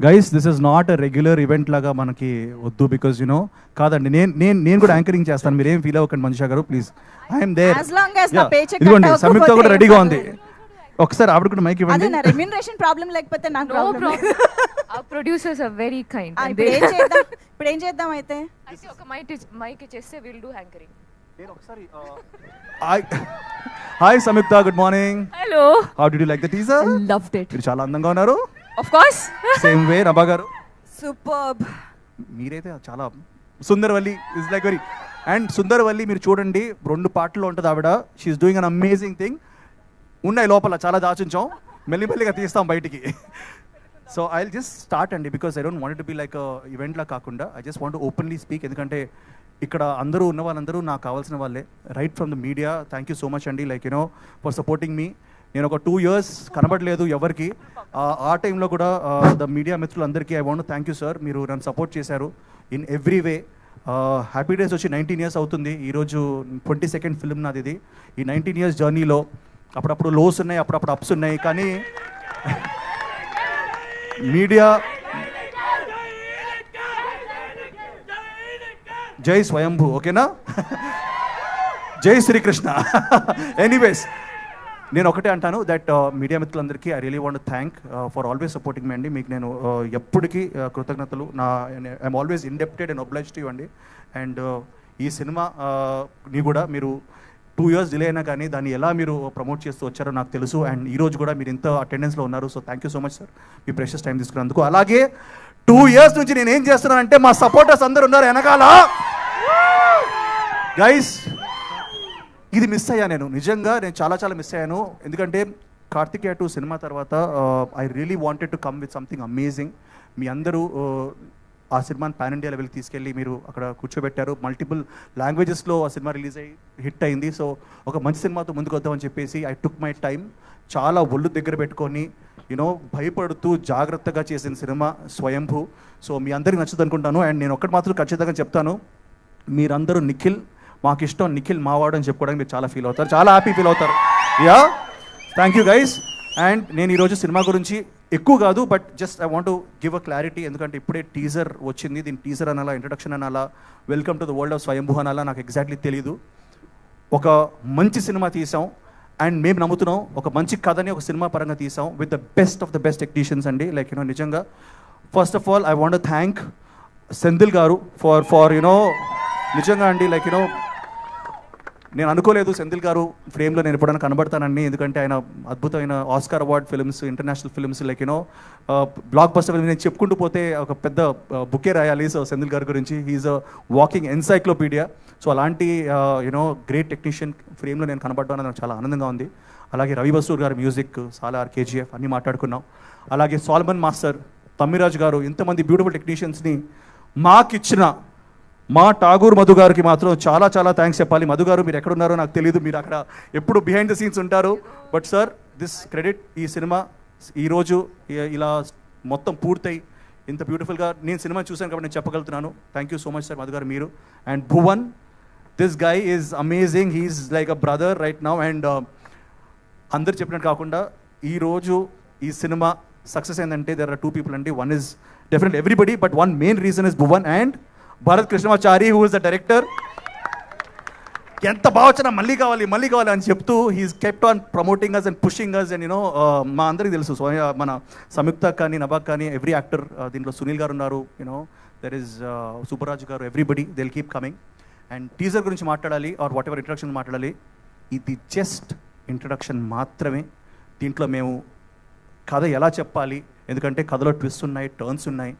Guys this is not a regular event లాగా మనకి వద్దు, బికాజ్ యునో కాదండి, నేను కూడా యాంకరింగ్ చేస్తాను, మీరేం ఫీల్ అవ్వకండి మనిషా గారు please. I'm there. As long as నా paycheck ఇదిగోండి cut సంయుక్త అవ్వకపోతే కూడా రెడీగా ఉంది. ఒకసారి ఆవిడ కూడా మైక్ అదే ఇవ్వండి. నా రెమ్యూనరేషన్ ప్రాబ్లం లేకపోతే నాకు No problem problem. Our producers are very kind. and ఇప్పుడు they- ఏం చేద్దాం ఇప్పుడు ఏం చేద్దాం అయితే అయితే ఒక మైక్ ఇచ్చేస్తే we'll do anchoring. Hi Samyuktha, good morning. Hello. How did you like the teaser? Loved it. మీరు చాలా అందంగా ఉన్నారు. Of course. Same way Nabha గారు, సూపర్బ్. మీరైతే చాలా Sundaravalli is like very. And Sundaravalli మీరు చూడండి, 2 పాటల్లో ఉంటుంది ఆవిడ. She's doing an amazing thing. ఉన్నాయి లోపల, చాలా దాచుంచాం, మెల్లిమెల్లిగా తీస్తాం బయటికి. So I will just start అండి, because I don't want to be like ఈవెంట్లా కాకుండా I just want openly speak. ఎందుకంటే ఇక్కడ అందరూ ఉన్న వాళ్ళందరూ నాకు కావాల్సిన వాళ్ళే, right from the media. Thank you so much అండి, లైక్ యూనో ఫర్ సపోర్టింగ్ మీ. నేను ఒక 2 years కనబడలేదు ఎవరికి. ఆ టైంలో కూడా ద మీడియా మిత్రులందరికీ I want thank you sir. మీరు నన్ను సపోర్ట్ చేశారు in every way. Happy days వచ్చి 19 years అవుతుంది ఈరోజు. 22nd ఫిల్మ్ నాది ఇది. ఈ 19 years జర్నీలో అప్పుడప్పుడు లోస్ ఉన్నాయి, అప్పుడప్పుడు అప్స్ ఉన్నాయి, కానీ మీడియా జై స్వయంభూ, ఓకేనా? జై శ్రీకృష్ణ. ఎనీవేస్, నేను ఒకటే అంటాను దట్ మీడియా మిత్రులందరికీ I really want thank for always supporting మీ అండి. మీకు నేను ఎప్పటికీ కృతజ్ఞతలు. I'm always indebted and oblige to you అండి. అండ్ ఈ సినిమా ని కూడా మీరు 2 years డిలే అయినా కానీ దాన్ని ఎలా మీరు ప్రమోట్ చేస్తూ వచ్చారో నాకు తెలుసు. అండ్ ఈ రోజు కూడా మీరు ఇంత అటెండెన్స్లో ఉన్నారు. So thank you so much sir, me precious time తీసుకున్నందుకు. అలాగే 2 years నుంచి నేను ఏం చేస్తున్నానంటే మా సపోర్టర్స్ అందరు ఉన్నారు వెనకాల. గైస్, ఇది మిస్ అయ్యా నేను, నిజంగా నేను చాలా మిస్ అయ్యాను. ఎందుకంటే కార్తికేయ 2 సినిమా తర్వాత I really wanted to come with something amazing. మీ అందరూ ఆ సినిమాని పాన్ ఇండియా లెవెల్కి తీసుకెళ్ళి మీరు అక్కడ కూర్చోబెట్టారు. మల్టిపుల్ లాంగ్వేజెస్లో ఆ సినిమా రిలీజ్ అయ్యి హిట్ అయింది. సో ఒక మంచి సినిమాతో ముందుకు వద్దామని చెప్పేసి ఐ టుక్ మై టైం. చాలా ఒళ్ళు దగ్గర పెట్టుకొని యూనో భయపడుతూ జాగ్రత్తగా చేసిన సినిమా స్వయంభూ. సో మీ అందరికీ నచ్చుతుంది అనుకుంటాను. అండ్ నేను ఒక్కటి మాత్రం ఖచ్చితంగా చెప్తాను, మీరందరూ నిఖిల్ మాకు ఇష్టం, నిఖిల్ మావాడు అని చెప్పుకోవడానికి మీరు చాలా ఫీల్ అవుతారు, చాలా హ్యాపీ ఫీల్ అవుతారు. Yeah, thank you guys. And నేను ఈరోజు సినిమా గురించి ఎక్కువ కాదు, but just I want to give a clarity. ఎందుకంటే ఇప్పుడే టీజర్ వచ్చింది, దీని టీజర్ అనాలా, ఇంట్రడక్షన్ అనాలా, welcome to the world of స్వయంభూ అనాలా, నాకు ఎగ్జాక్ట్లీ తెలీదు. ఒక మంచి సినిమా తీసాం అండ్ మేము నమ్ముతున్నాం, ఒక మంచి కథని ఒక సినిమా పరంగా తీసాం with the best of the best technicians అండి. లైక్ యూనో నిజంగా first of all I want thank Senthil గారు ఫర్ యునో నిజంగా అండి, లైక్ యూనో నేను అనుకోలేదు సెంధిల్ గారు ఫ్రేమ్లో నేను ఎప్పుడైనా కనబడతానండి. ఎందుకంటే ఆయన అద్భుతమైన Oscar award films, international films, like you know block buster film, నేను చెప్పుకుంటూ పోతే ఒక పెద్ద బుకే రాయాలి. సో సెంధిల్ గారి గురించి he's a walking encyclopedia. So అలాంటి యూనో గ్రేట్ టెక్నీషియన్ ఫ్రేమ్లో నేను కనబడడం నాకు చాలా ఆనందంగా ఉంది. అలాగే రవి బసూర్ గారి మ్యూజిక్, సాలార్, కేజీఎఫ్ అన్నీ మాట్లాడుకున్నాం. అలాగే సాల్మన్ మాస్టర్, తమ్మిరాజ్ గారు, ఇంతమంది బ్యూటిఫుల్ టెక్నీషియన్స్ని మాకిచ్చిన మా ఠాగూర్ మధు గారికి మాత్రం చాలా థ్యాంక్స్ చెప్పాలి. మధు గారు మీరు ఎక్కడున్నారో నాకు తెలియదు, మీరు అక్కడ ఎప్పుడు బిహైండ్ ద సీన్స్ ఉంటారు. బట్ సార్, దిస్ క్రెడిట్, ఈ సినిమా ఈరోజు ఇలా మొత్తం పూర్తయి ఇంత బ్యూటిఫుల్గా నేను సినిమా చూశాను కాబట్టి నేను చెప్పగలుగుతున్నాను. Thank you so much sir Madhu గారు, మీరు. And Bhuvan, this guy is amazing, he's like a brother right now. And అందరు చెప్పినట్టు కాకుండా ఈరోజు ఈ సినిమా సక్సెస్ ఏంటంటే దెర్ ఆర్ 2 people అండి. One is definitely everybody, but one main reason is Bhuvan and Bharat Krishnamachari, who is the director. ఎంత బాగా వచ్చినా మళ్ళీ కావాలి అని చెప్తూ he's kept on promoting us and pushing us. And you know మా అందరికీ తెలుసు, మన సంయుక్త కానీ నభాక్ కానీ ఎవ్రీ యాక్టర్, దీంట్లో సునీల్ గారు ఉన్నారు, యూనో దెర్ ఇస్ సూపర్రాజు గారు, everybody they will keep coming. And teaser గురించి మాట్లాడాలి ఆర్ వాట్ ఎవర్ ఇంట్రడక్షన్ మాట్లాడాలి, ఇది జస్ట్ ఇంట్రడక్షన్ మాత్రమే. దీంట్లో మేము కథ ఎలా చెప్పాలి, ఎందుకంటే కథలో ట్విస్ట్ ఉన్నాయి, టర్న్స్ ఉన్నాయి,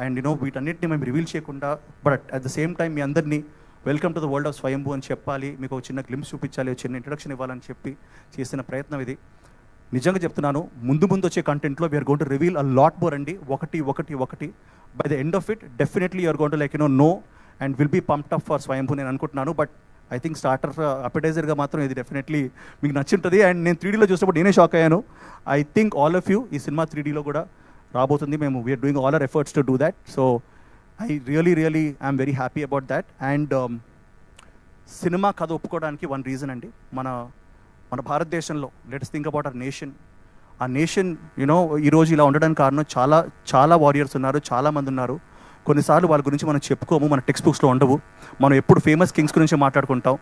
అండ్ యూనో వీటన్నిటిని మేము రివీల్ చేయకుండా, but at the same time మీ అందరినీ welcome to the world of Swayambhu అని చెప్పాలి, మీకు ఒక చిన్న గ్లిమ్స్ చూపించాలి, ఒక చిన్న ఇంట్రడక్షన్ ఇవ్వాలని చెప్పి చేసిన ప్రయత్నం ఇది. నిజంగా చెప్తున్నాను, ముందు వచ్చే కంటెంట్లో we're going to reveal a lot more అండి. ఒకటి by the end of it definitely you're going to like you know no and will be pumped up for Swayambhu నేను అనుకుంటున్నాను. బట్ ఐ థింక్ స్టార్టర్ అపెటైజర్గా మాత్రం ఇది డెఫినెట్లీ మీకు నచ్చుంటుంది. అండ్ నేను 3Dలో చూసినప్పుడు నేనే షాక్ అయ్యాను. I think all of you ఈ సినిమా 3Dలో కూడా రాబోతుంది. మేము we're doing all our efforts to do that. So I really I'm very happy about that. And సినిమా కథ ఒప్పుకోవడానికి వన్ రీజన్ అండి, మన భారతదేశంలో let's think about our nation, ఆ నేషన్ యూనో ఈరోజు ఇలా ఉండడానికి కారణం చాలా చాలా వారియర్స్ ఉన్నారు, చాలామంది ఉన్నారు. కొన్నిసార్లు వాళ్ళ గురించి మనం చెప్పుకోము, మన టెక్స్ట్ బుక్స్లో ఉండవు. మనం ఎప్పుడు ఫేమస్ కింగ్స్ గురించి మాట్లాడుకుంటాం,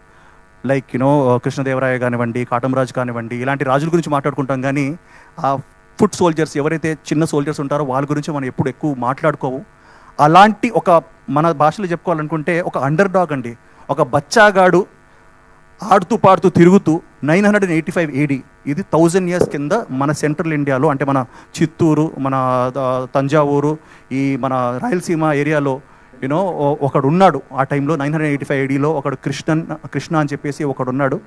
లైక్ యూనో కృష్ణదేవరాయ కానివ్వండి, కాటమరాజు కానివ్వండి, ఇలాంటి రాజుల గురించి మాట్లాడుకుంటాం. కానీ ఆ ఫుట్ సోల్జర్స్ ఎవరైతే చిన్న సోల్జర్స్ ఉంటారో వాళ్ళ గురించి మనం ఎప్పుడు ఎక్కువ మాట్లాడుకోము. అలాంటి ఒక మన భాషలో చెప్పుకోవాలనుకుంటే ఒక అండర్ డాగ్ అండి, ఒక బచ్చాగాడు ఆడుతూ పాడుతూ తిరుగుతూ 985 AD, ఇది 1000 years కింద మన సెంట్రల్ ఇండియాలో, అంటే మన చిత్తూరు, మన తంజావూరు, ఈ మన రాయలసీమ ఏరియాలో యూనో ఒకడు ఉన్నాడు. ఆ టైంలో 985 ADలో ఒకడు కృష్ణ అని చెప్పేసి ఒకడు ఉన్నాడు.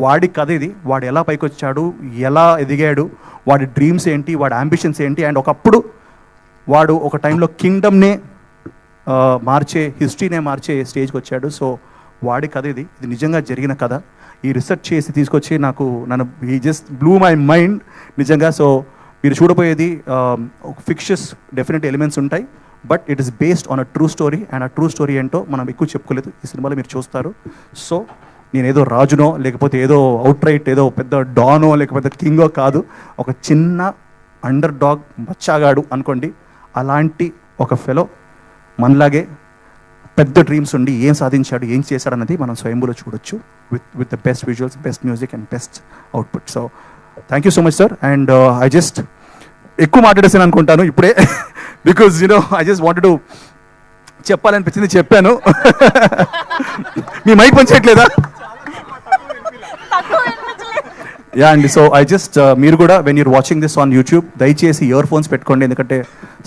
వాడి కథ ఇది. వాడు ఎలా పైకి వచ్చాడు, ఎలా ఎదిగాడు, వాడి డ్రీమ్స్ ఏంటి, వాడి అంబిషన్స్ ఏంటి, అండ్ ఒకప్పుడు వాడు ఒక టైంలో కింగ్డమ్నే మార్చే, హిస్టరీనే మార్చే స్టేజ్కి వచ్చాడు. సో వాడి కథ ఇది. ఇది నిజంగా జరిగిన కథ. ఈ రీసెర్చ్ చేసి తీసుకొచ్చి నన్ను ఈ జస్ట్ బ్లూ మై మైండ్ నిజంగా. సో మీరు చూడబోయేది ఫిక్షస్ డెఫినెట్ ఎలిమెంట్స్ ఉంటాయి, but it is based on a true story. And ఆ ట్రూ స్టోరీ ఏంటో మనం ఎక్కువ చెప్పుకోలేదు, ఈ సినిమాలో మీరు చూస్తారు. సో నేను ఏదో రాజునో లేకపోతే ఏదో అవుట్ రైట్ ఏదో పెద్ద డానో లేకపోతే కింగో కాదు, ఒక చిన్న అండర్ డాగ్ బచ్చాగాడు అనుకోండి. అలాంటి ఒక ఫెలో మనలాగే పెద్ద డ్రీమ్స్ ఉండి ఏం సాధించాడు, ఏం చేశాడు అన్నది మనం స్వయంభూలో చూడొచ్చు, with the best visuals, best music and best output. So thank you so much sir. And I just ఎక్కువ మాట్లాడేసాను అనుకుంటాను ఇప్పుడే, because you know I just wanted to చెప్పాలనిపించింది చెప్పాను. మీ మైక్ పనిచేయట్లేదా? యా అండి. సో ఐ జస్ట్ మీరు కూడా when you're watching this on YouTube దయచేసి ఇయర్ ఫోన్స్ పెట్టుకోండి, ఎందుకంటే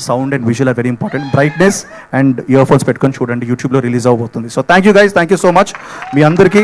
sound and visual are very important. Brightness and earphones పెట్టుకొని చూడండి, యూట్యూబ్లో రిలీజ్ అవబోతుంది. So thank you guys, thank you so much మీ అందరికీ.